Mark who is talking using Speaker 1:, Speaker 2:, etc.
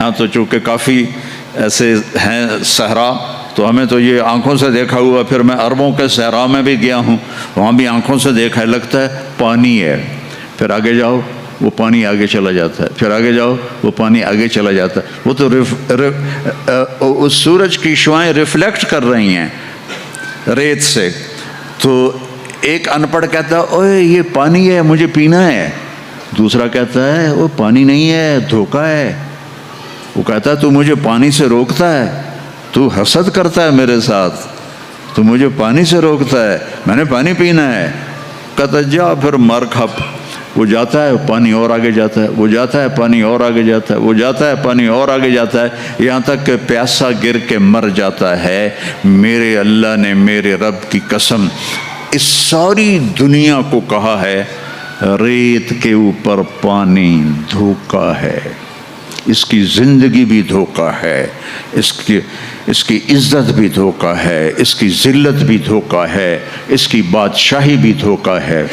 Speaker 1: یہاں تو چونکہ کافی ایسے ہیں صحرا، تو ہمیں تو یہ آنکھوں سے دیکھا ہوا، پھر میں عربوں کے صحرا میں بھی گیا ہوں، وہاں بھی آنکھوں سے دیکھا ہے، لگتا ہے پانی ہے، پھر آگے جاؤ وہ پانی آگے چلا جاتا ہے، پھر آگے جاؤ وہ پانی آگے چلا جاتا ہے۔ وہ تو اس سورج کی شعاعیں ریفلیکٹ کر رہی ہیں ریت سے، تو ایک ان پڑھ کہتا ہے اوے یہ پانی ہے مجھے پینا ہے، دوسرا کہتا ہے وہ پانی نہیں ہے دھوکہ ہے، وہ کہتا ہے تو مجھے پانی سے روکتا ہے، تو حسد کرتا ہے میرے ساتھ، تو مجھے پانی سے روکتا ہے، میں نے پانی پینا ہے، کہتا جا پھر مر کھپ۔ وہ جاتا ہے پانی اور آگے جاتا ہے، وہ جاتا ہے پانی اور آگے جاتا ہے، وہ جاتا ہے پانی اور آگے جاتا ہے، یہاں تک کہ پیاسا گر کے مر جاتا ہے۔ میرے اللہ نے میرے رب کی قسم اس ساری دنیا کو کہا ہے ریت کے اوپر پانی دھوکہ ہے، اس کی زندگی بھی دھوکہ ہے، اس کی عزت بھی دھوکہ ہے، اس کی ذلت بھی دھوکہ ہے، اس کی بادشاہی بھی دھوکہ ہے۔